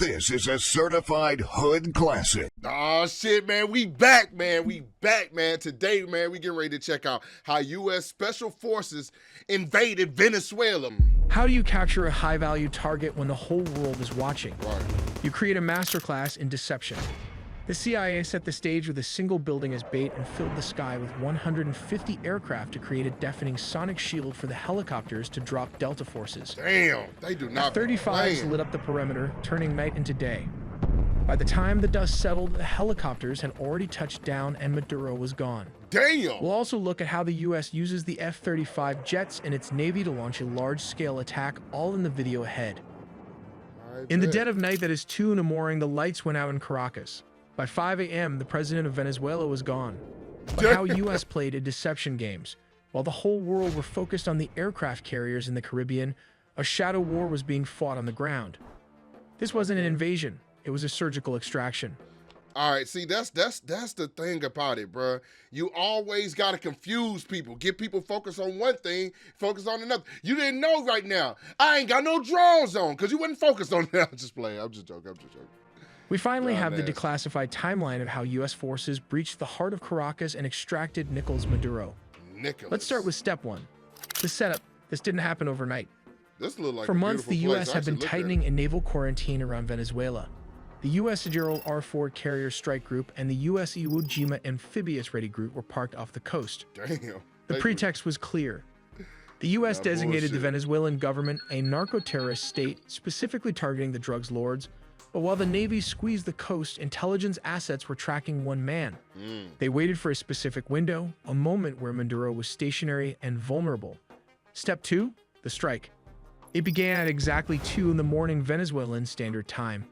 This is a certified hood classic. Oh shit, man, we back, man. We back, man. Today, man, we getting ready to check out how U.S. Special Forces invaded Venezuela. How do you capture a high-value target when the whole world is watching? Right. You create a masterclass in deception. The CIA set the stage with a single building as bait and filled the sky with 150 aircraft to create a deafening sonic shield for the helicopters to drop Delta forces. Damn, they do not. F-35s lit up the perimeter, turning night into day. By the time the dust settled, the helicopters had already touched down and Maduro was gone. Damn. We'll also look at how the U.S. uses the F-35 jets and its Navy to launch a large-scale attack, all in the video ahead. In the dead of night that is 2 in the morning, the lights went out in Caracas. By 5 a.m., the president of Venezuela was gone. But how U.S. played in deception games. While the whole world were focused on the aircraft carriers in the Caribbean, a shadow war was being fought on the ground. This wasn't an invasion. It was a surgical extraction. All right, see, that's the thing about it, bro. You always got to confuse people. Get people focused on one thing, focus on another. You didn't know right now. I ain't got no drones on because you wasn't focused on that. I'm just playing. I'm just joking. We finally have the declassified timeline of how U.S. forces breached the heart of Caracas and extracted Nicolas Maduro. Let's start with step 1. The setup. This didn't happen overnight. This look like For months, the U.S. had been tightening a naval quarantine around Venezuela. The U.S. Gerald R. Ford Carrier Strike Group and the U.S. Iwo Jima Amphibious Ready Group were parked off the coast. Damn. The pretext was clear. The U.S. designated the Venezuelan government a narco-terrorist state, specifically targeting the drugs lords. But while the Navy squeezed the coast, intelligence assets were tracking one man. They waited for a specific window, a moment where Maduro was stationary and vulnerable. Step 2, the strike. It began at exactly 2 in the morning Venezuelan Standard Time.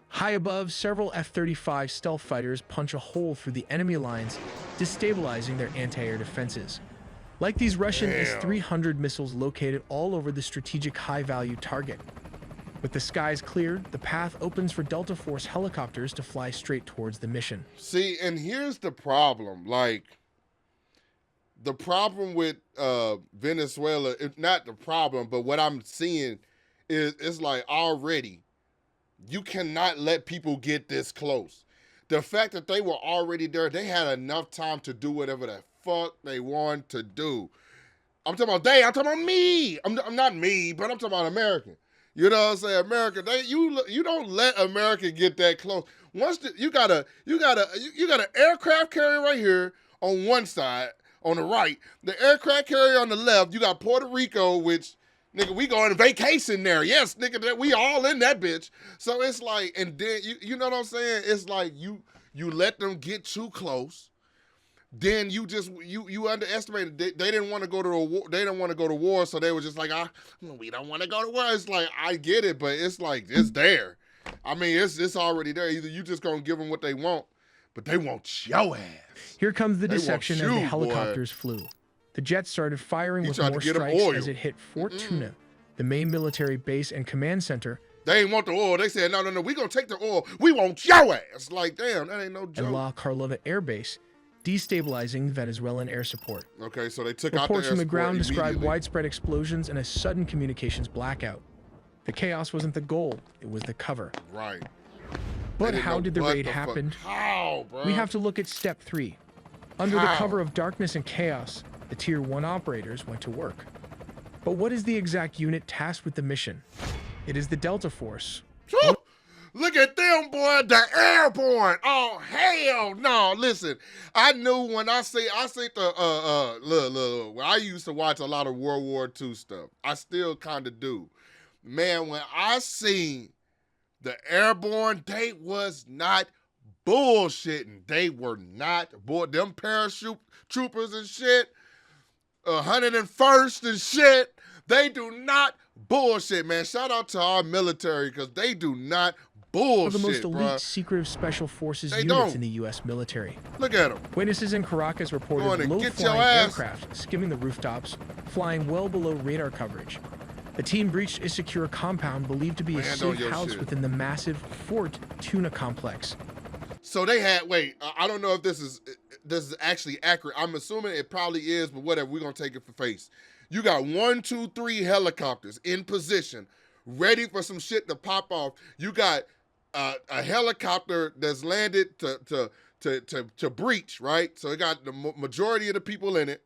High above, several F-35 stealth fighters punch a hole through the enemy lines, destabilizing their anti-air defenses. Like these Russian S-300 missiles located all over the strategic high-value target. With the skies cleared, the path opens for Delta Force helicopters to fly straight towards the mission. See, and here's the problem. Like, the problem with Venezuela, not the problem, but what I'm seeing is it's like already, you cannot let people get this close. The fact that they were already there, they had enough time to do whatever the fuck they want to do. I'm talking about I'm talking about me. I'm not me, but I'm talking about American. You know what I'm saying? America, you don't let America get that close. Once you got an aircraft carrier right here on one side, on the right. The aircraft carrier on the left. You got Puerto Rico, which nigga, we going on vacation there. Yes, nigga, we all in that bitch. So it's like, and then you know what I'm saying? It's like you let them get too close. Then you underestimated. They didn't want to go to a war. They didn't want to go to war, so they were just like, we don't want to go to war. It's like, I get it, but it's like it's there. I mean, it's already there. Either you just gonna give them what they want, but they want your ass. Here comes the deception as the helicopters flew. The jets started firing with more strikes as it hit Fort Tuna, the main military base and command center. They ain't want the oil. They said, no, we gonna take the oil. We want your ass. Like, damn, that ain't no joke. And La Carlota Air Base, destabilizing Venezuelan air support. Okay, so they took out the air Reports from the ground described immediately. widespread explosions and a sudden communications blackout. The chaos wasn't the goal, it was the cover. Right. But how did the raid happen? How, bro? We have to look at step 3. Under the cover of darkness and chaos, the Tier 1 operators went to work. But what is the exact unit tasked with the mission? It is the Delta Force. Look at them, boy, the airborne. Oh, hell no. Listen, I knew when I see the, look, when I used to watch a lot of World War II stuff. I still kind of do. Man, when I seen the airborne, they was not bullshitting. They were not, boy, them parachute troopers and shit, 101st and shit, they do not bullshit, man. Shout out to our military because they do not bullshit, the most elite bruh. secretive special forces units in the U.S. military. Look at them. Witnesses in Caracas reported low-flying aircraft skimming the rooftops, flying well below radar coverage. The team breached a secure compound believed to be a safe house within the massive Fort Tuna complex. So they had, wait, I don't know if this is actually accurate. I'm assuming it probably is, but whatever, we're going to take it for face. You got 1, 2, 3 helicopters in position, ready for some shit to pop off. You got a helicopter that's landed to breach, right? So it got the majority of the people in it.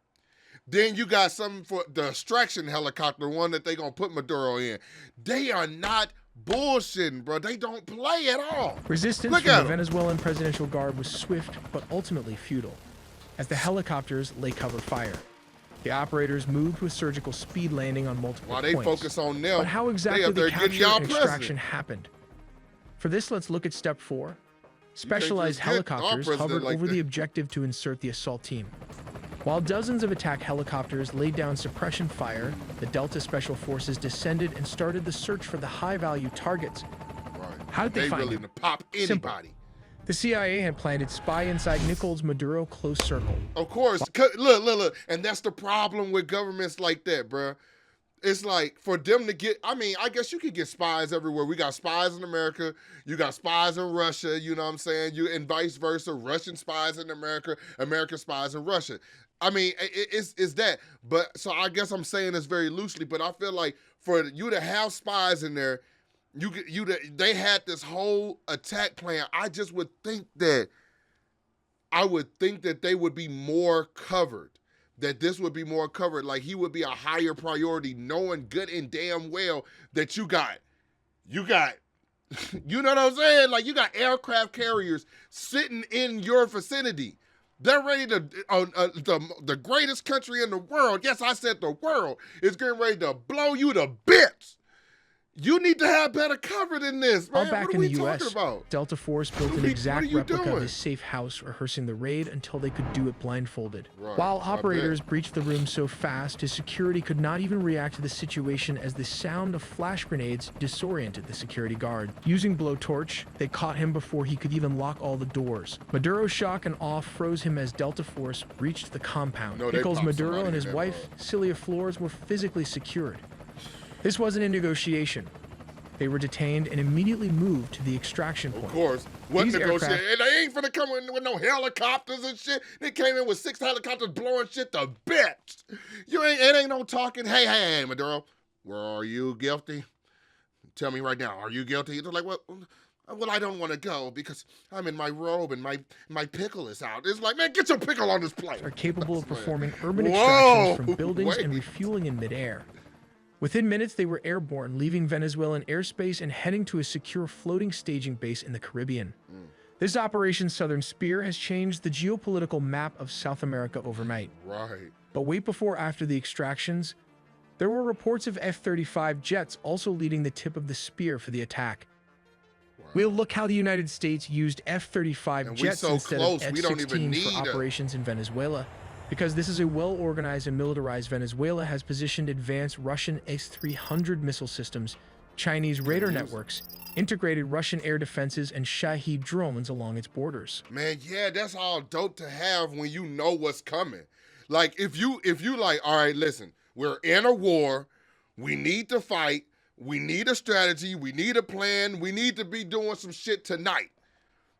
Then you got something for the extraction helicopter, one that they gonna put Maduro in. They are not bullshitting, bro. They don't play at all. Resistance Look from at the 'em. Venezuelan Presidential Guard was swift but ultimately futile, as the helicopters lay cover fire. The operators moved with surgical speed, landing on multiple While they points. focus on them, But how they exactly up there the getting capture y'all and extraction president. happened? For this, let's look at step 4. Specialized just get our helicopters president hovered like over that. the objective to insert the assault team. While dozens of attack helicopters laid down suppression fire, the Delta Special Forces descended and started the search for the high-value targets. Right. How did they find really him? pop Simple. anybody. The CIA had planted spy inside Nichols' Maduro close circle. Of course. Look. And that's the problem with governments like that, bruh. It's like for them to get, I mean, I guess you could get spies everywhere. We got spies in America. You got spies in Russia, you know what I'm saying? And vice versa. Russian spies in America, American spies in Russia. I mean, it's that. But so I guess I'm saying this very loosely, but I feel like for you to have spies in there, they had this whole attack plan. I would think that they would be more covered. That this would be more covered, like he would be a higher priority, knowing good and damn well that you got, you know what I'm saying? Like you got aircraft carriers sitting in your vicinity. They're ready to, the greatest country in the world, yes, I said the world, is getting ready to blow you to bits. You need to have better cover than this, man. While back What are in we the talking U.S., about? Delta Force built an What are exact you replica doing? of his safe house, rehearsing the raid until they could do it blindfolded. Right, While I operators bet. breached the room so fast, his security could not even react to the situation as the sound of flash grenades disoriented the security guard. Using blowtorch, they caught him before he could even lock all the doors. Maduro's shock and awe froze him as Delta Force breached the compound. No, they Nichols popped Maduro somebody and his in that wife, mug. Celia Flores, were physically secured. This wasn't a negotiation. They were detained and immediately moved to the extraction point. Of course. What These negotiation? aircraft- And they ain't finna come in with no helicopters and shit. They came in with 6 helicopters blowing shit to bits. It ain't no talking. Hey, Maduro, where are you guilty? Tell me right now, are you guilty? They're like, well, I don't want to go because I'm in my robe and my pickle is out. It's like, man, get your pickle on this plane. Are capable of performing urban Whoa, extractions from buildings and wait. refueling in midair. Within minutes, they were airborne, leaving Venezuelan airspace and heading to a secure floating staging base in the Caribbean. This Operation Southern Spear has changed the geopolitical map of South America overnight. Right. But wait before after the extractions, there were reports of F-35 jets also leading the tip of the spear for the attack. We'll look how the United States used F-35 And we jets so instead close, of we don't even F-16 need for a- operations in Venezuela, because this is a well-organized and militarized Venezuela has positioned advanced Russian S-300 missile systems, Chinese radar networks, integrated Russian air defenses, and Shahed drones along its borders. Man, yeah, that's all dope to have when you know what's coming. Like if you like, all right, listen, we're in a war, we need to fight, we need a strategy, we need a plan, we need to be doing some shit tonight.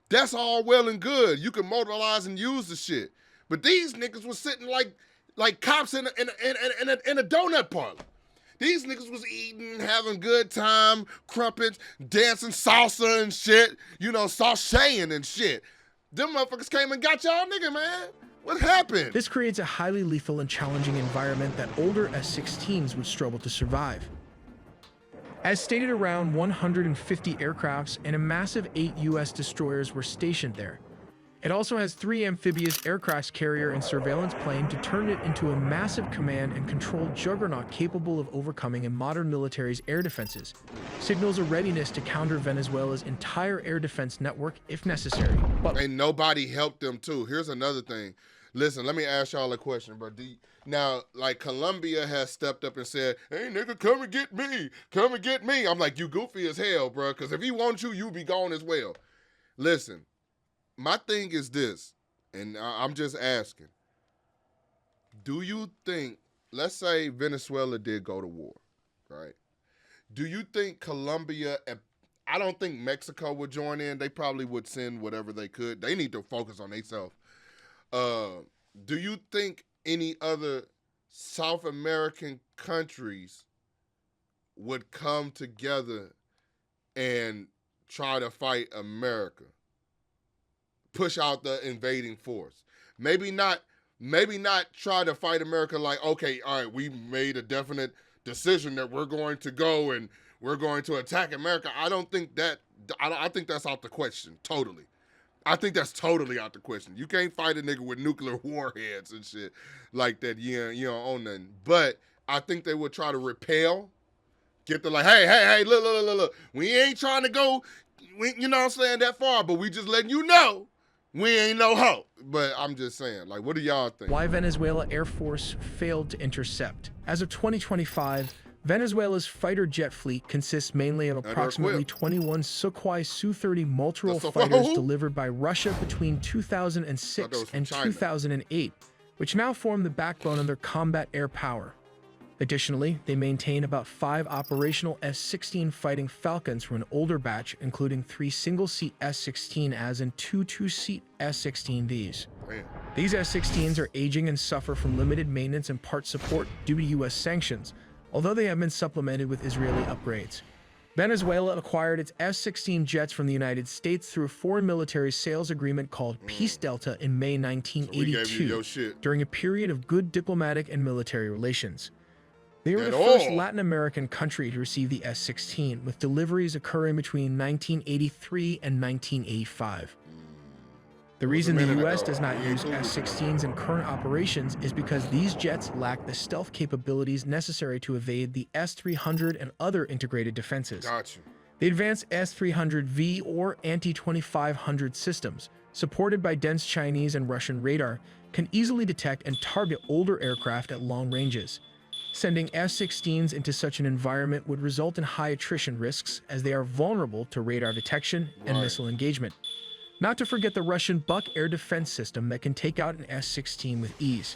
That's all well and good. You can mobilize and use the shit. But these niggas was sitting like cops in a donut parlor. These niggas was eating, having good time, crumpets, dancing salsa and shit, sashaying and shit. Them motherfuckers came and got y'all nigga, man. What happened? This creates a highly lethal and challenging environment that older S-16s would struggle to survive. As stated, around 150 aircrafts and a massive 8 U.S. destroyers were stationed there. It also has 3 amphibious aircraft carrier and surveillance plane to turn it into a massive command and control juggernaut capable of overcoming a modern military's air defenses. Signals a readiness to counter Venezuela's entire air defense network if necessary. But And nobody helped them too. Here's another thing. Listen, let me ask y'all a question, bro. Now, like Colombia has stepped up and said, hey, nigga, come and get me. Come and get me. I'm like, you goofy as hell, bro, because if he wants you, you be gone as well. Listen, my thing is this, and I'm just asking. Do you think, let's say Venezuela did go to war, right? Do you think Colombia, I don't think Mexico would join in. They probably would send whatever they could. They need to focus on themselves. Do you think any other South American countries would come together and try to fight America, push out the invading force. Maybe not try to fight America like, okay, all right, we made a definite decision that we're going to go and we're going to attack America. I think that's out the question, totally. I think that's totally out the question. You can't fight a nigga with nuclear warheads and shit like that. You don't own nothing. But I think they would try to repel, get the like, hey, look. We ain't trying to go, you know what I'm saying, that far, but we just letting you know we ain't no hope. But I'm just saying, like, what do y'all think? Why Venezuela Air Force failed to intercept. As of 2025, Venezuela's fighter jet fleet consists mainly of approximately 21 Sukhoi Su-30 multi-role fighters delivered by Russia between 2006 and 2008, which now form the backbone of their combat air power. Additionally, they maintain about 5 operational S-16 Fighting Falcons from an older batch, including 3 single-seat S-16As and 2 two-seat S-16Vs. These S-16s are aging and suffer from limited maintenance and part support due to U.S. sanctions, although they have been supplemented with Israeli upgrades. Venezuela acquired its F-16 jets from the United States through a foreign military sales agreement called Peace Delta in May 1982, during a period of good diplomatic and military relations. They were the first Latin American country to receive the S-16, with deliveries occurring between 1983 and 1985. The reason the U.S. does not use S-16s in current operations is because these jets lack the stealth capabilities necessary to evade the S-300 and other integrated defenses. Gotcha. The advanced S-300V or anti-2500 systems, supported by dense Chinese and Russian radar, can easily detect and target older aircraft at long ranges. Sending S-16s into such an environment would result in high attrition risks, as they are vulnerable to radar detection and missile engagement. Not to forget the Russian Buk air defense system that can take out an S-16 with ease.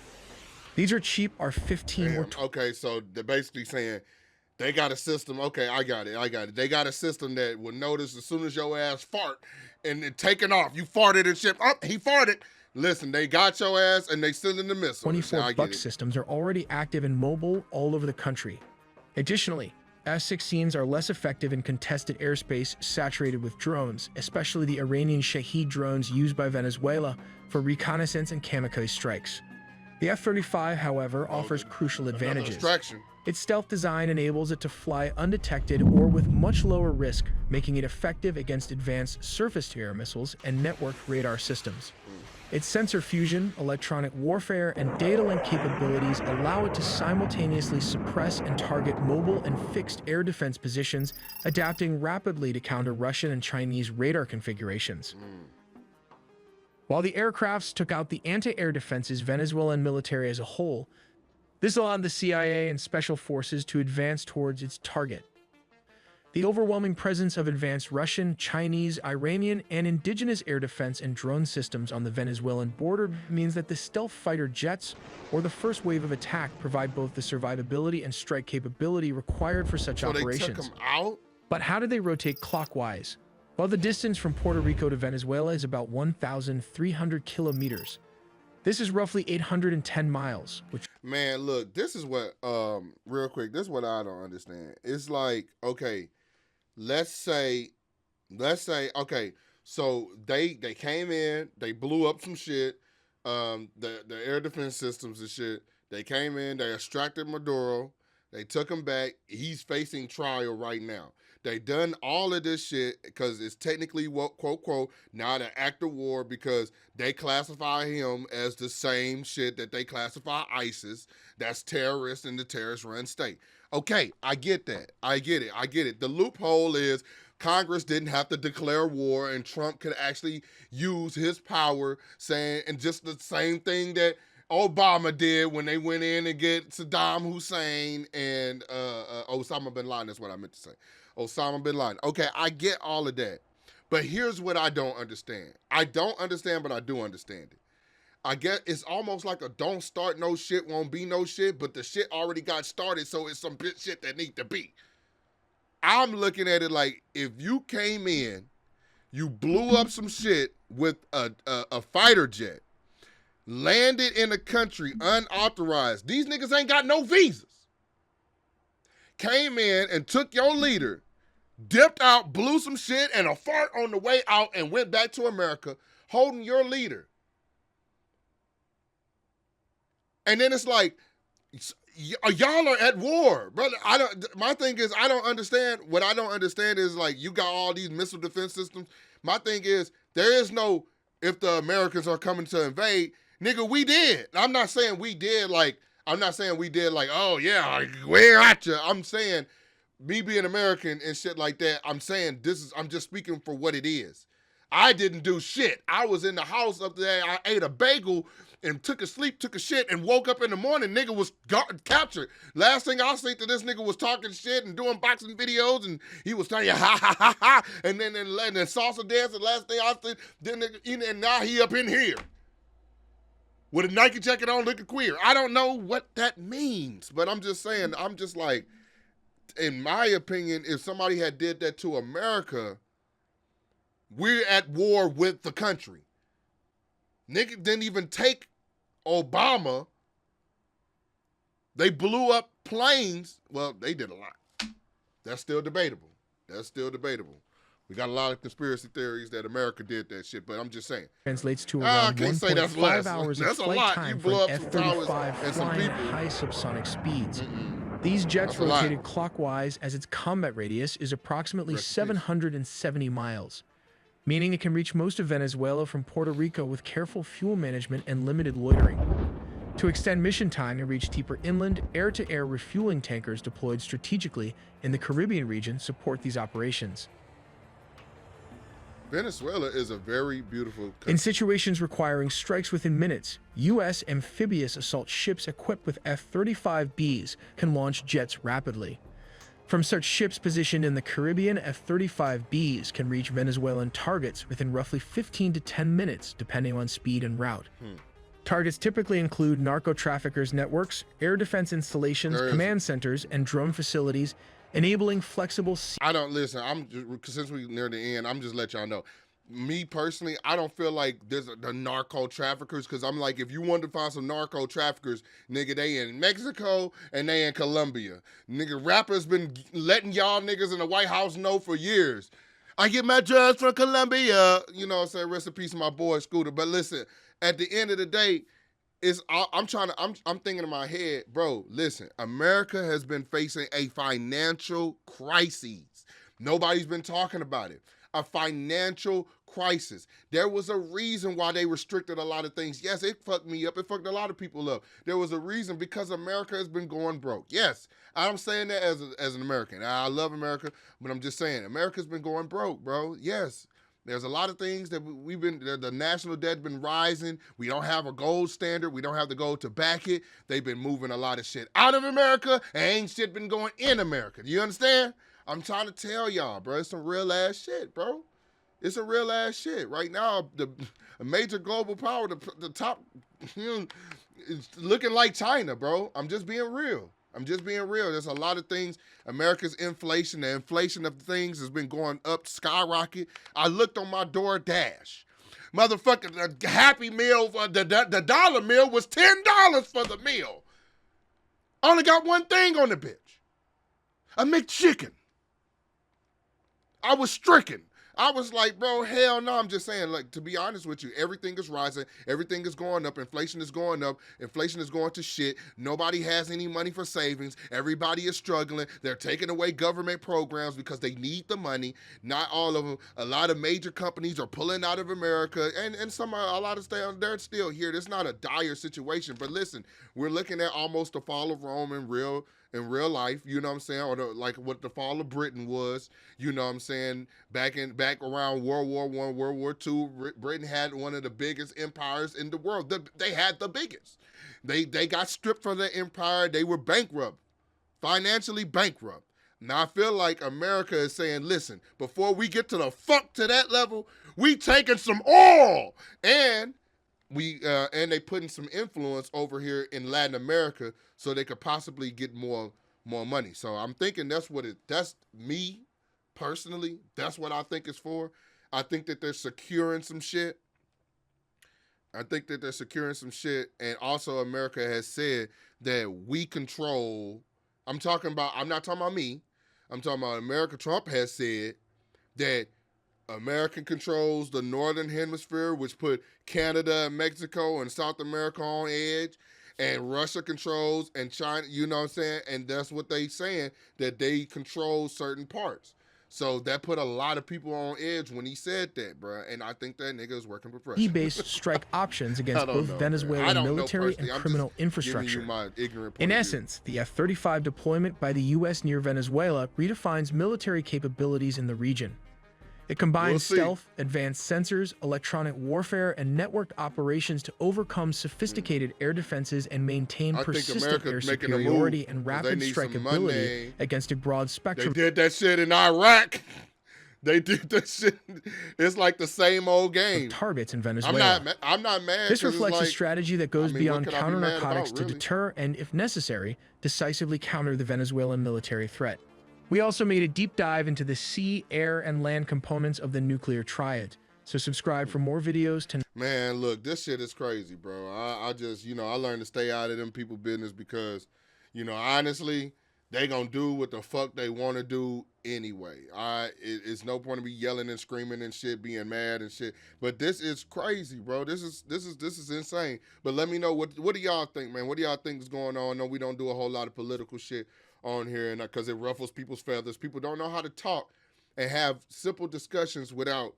These are cheap R-15 or... Okay, so they're basically saying they got a system. Okay, I got it. They got a system that will notice as soon as your ass fart and it taking off. You farted and shit. Oh, he farted. Listen, they got your ass and they sending the missile. 24 Buk systems are already active and mobile all over the country. Additionally, S-16s are less effective in contested airspace saturated with drones, especially the Iranian Shahed drones used by Venezuela for reconnaissance and kamikaze strikes. The F-35, however, offers crucial advantages. Its stealth design enables it to fly undetected or with much lower risk, making it effective against advanced surface-to-air missiles and networked radar systems. Its sensor fusion, electronic warfare, and data link capabilities allow it to simultaneously suppress and target mobile and fixed air defense positions, adapting rapidly to counter Russian and Chinese radar configurations. While the aircrafts took out the anti-air defenses Venezuelan military as a whole, this allowed the CIA and special forces to advance towards its target. The overwhelming presence of advanced Russian, Chinese, Iranian, and indigenous air defense and drone systems on the Venezuelan border means that the stealth fighter jets, or the first wave of attack, provide both the survivability and strike capability required for such operations. They took them out? But how do they rotate clockwise? Well, the distance from Puerto Rico to Venezuela is about 1,300 kilometers. This is roughly 810 miles, which... Man, look, this is what, real quick, this is what I don't understand. It's like, okay, let's say, okay, so they came in, they blew up some shit, the air defense systems and shit. They came in, they extracted Maduro, they took him back. He's facing trial right now. They done all of this shit because it's technically, quote, quote, not an act of war because they classify him as the same shit that they classify ISIS. That's terrorists in the terrorist-run state. Okay, I get that. I get it. The loophole is Congress didn't have to declare war and Trump could actually use his power saying, and just the same thing that Obama did when they went in and get Saddam Hussein and Osama bin Laden, is what I meant to say. Osama bin Laden. Okay, I get all of that. But here's what I don't understand. I don't understand, but I do understand it. I get it's almost like a don't start no shit, won't be no shit, but the shit already got started, so it's some bitch shit that need to be. I'm looking at it like if you came in, you blew up some shit with a fighter jet, landed in a country unauthorized. These niggas ain't got no visas. Came in and took your leader, dipped out, blew some shit and a fart on the way out and went back to America holding your leader. And then it's like, y'all are at war, brother. My thing is, I don't understand. What I don't understand is, like, you got all these missile defense systems. My thing is, there is no, if the Americans are coming to invade, nigga, we did. I'm not saying we did like, oh yeah, we're at you. I'm saying, me being American and shit like that, I'm saying I'm just speaking for what it is. I didn't do shit. I was in the house up there. I ate a bagel and took a shit, and woke up in the morning. Nigga was captured. Last thing I see to this nigga was talking shit and doing boxing videos, and he was telling you ha ha ha ha, and then salsa dancing. Last thing I see, then nigga, and now he up in here with a Nike jacket on, looking queer. I don't know what that means, but I'm just saying. I'm just like, in my opinion, if somebody had did that to America, we're at war with the country. Nigga didn't even take Obama. They blew up planes. Well, they did a lot. That's still debatable. We got a lot of conspiracy theories that America did that shit, but I'm just saying. Translates to around 1.5 hours of flight time for an F-35 and flying at high subsonic speeds. These jets That's rotated clockwise as its combat radius is approximately 770 miles, meaning it can reach most of Venezuela from Puerto Rico with careful fuel management and limited loitering. To extend mission time and reach deeper inland, air-to-air refueling tankers deployed strategically in the Caribbean region support these operations. Venezuela is a very beautiful country. In situations requiring strikes within minutes, U.S. amphibious assault ships equipped with F-35Bs can launch jets rapidly. From such ships positioned in the Caribbean, F-35Bs can reach Venezuelan targets within roughly 15 to 10 minutes, depending on speed and route. Targets typically include narco-traffickers' networks, air defense installations, command centers, and drone facilities, enabling flexible... I don't listen. Since we're near the end, I'm just let y'all know. Me personally, I don't feel like there's the narco traffickers, because I'm like, if you want to find some narco traffickers, nigga, they in Mexico and they in Colombia. Nigga, rappers been letting y'all niggas in the White House know for years. I get my drugs from Colombia. You know what I'm saying? Rest in peace to my boy Scooter. But listen, at the end of the day, I'm thinking in my head, bro, listen, America has been facing a financial crisis. Nobody's been talking about it. A financial crisis. There was a reason why they restricted a lot of things. Yes, it fucked me up. It fucked a lot of people up. There was a reason, because America has been going broke. Yes, I'm saying that as an American. I love America, but I'm just saying, America's been going broke, bro. Yes. There's a lot of things that the national debt been rising. We don't have a gold standard. We don't have the gold to back it. They've been moving a lot of shit out of America, and ain't shit been going in America. Do you understand? I'm trying to tell y'all, bro. It's some real ass shit, bro. It's some real ass shit. Right now, a major global power, the top, it's looking like China, bro. I'm just being real. There's a lot of things. America's inflation, the inflation of things has been going up, skyrocket. I looked on my DoorDash. Motherfucker, the Happy Meal, the dollar meal was $10 for the meal. Only got one thing on the bitch. A McChicken. I was stricken. I was like, bro, hell no. I'm just saying, like, to be honest with you, everything is rising. Everything is going up. Inflation is going up. Inflation is going to shit. Nobody has any money for savings. Everybody is struggling. They're taking away government programs because they need the money. Not all of them. A lot of major companies are pulling out of America, and a lot of they're still here. It's not a dire situation, but listen, we're looking at almost the fall of Rome in real life, you know what I'm saying, or like what the fall of Britain was, you know what I'm saying, back around World War I, World War II, Britain had one of the biggest empires in the world. They had the biggest. They got stripped from their empire. They were bankrupt, financially bankrupt. Now I feel like America is saying, listen, before we get to that level, we taking some oil, and they putting some influence over here in Latin America so they could possibly get more money. So I'm thinking that's me personally. That's what I think it's for. I think that they're securing some shit. And also America has said that we control, I'm not talking about me. I'm talking about America. Trump has said that America controls the northern hemisphere, which put Canada and Mexico and South America on edge, and Russia controls and China, you know what I'm saying? And that's what they saying, that they control certain parts. So that put a lot of people on edge when he said that, bro. And I think that nigga is working for He president. based strike options against both know, Venezuelan military and I'm criminal just giving infrastructure. you my ignorant point In of view. essence, the F-35 deployment by the U.S. near Venezuela redefines military capabilities in the region. It combines We'll see. stealth, advanced sensors, electronic warfare, and networked operations to overcome sophisticated air defenses and maintain I think persistent America's air making a superiority move, and 'cause they rapid need some strikeability money. against a broad They spectrum did that shit in Iraq. They did that shit. It's like the same old game. of targets in Venezuela. I'm not mad. This 'cause it's reflects a like, strategy that goes I mean, what beyond could I be counter mad narcotics about, to really? deter and, if necessary, decisively counter the Venezuelan military threat. We also made a deep dive into the sea, air, and land components of the nuclear triad. So subscribe for more videos to Man, look, this shit is crazy, bro. I just, I learned to stay out of them people business because, honestly, they gonna do what the fuck they want to do anyway. It's no point in me yelling and screaming and shit, being mad and shit. But this is crazy, bro. This is insane. But let me know what do y'all think, man? What do y'all think is going on? No, we don't do a whole lot of political shit on here, and because it ruffles people's feathers. People don't know how to talk and have simple discussions without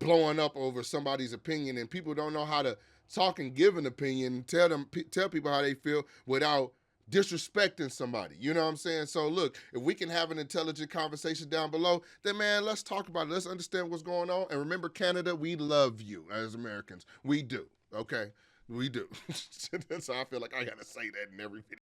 blowing up over somebody's opinion, and people don't know how to talk and give an opinion and tell people how they feel without disrespecting somebody. You know what I'm saying? So look, if we can have an intelligent conversation down below, then man, let's talk about it. Let's understand what's going on. And remember, Canada, we love you as Americans. We do. Okay? We do. So I feel like I gotta say that in every video.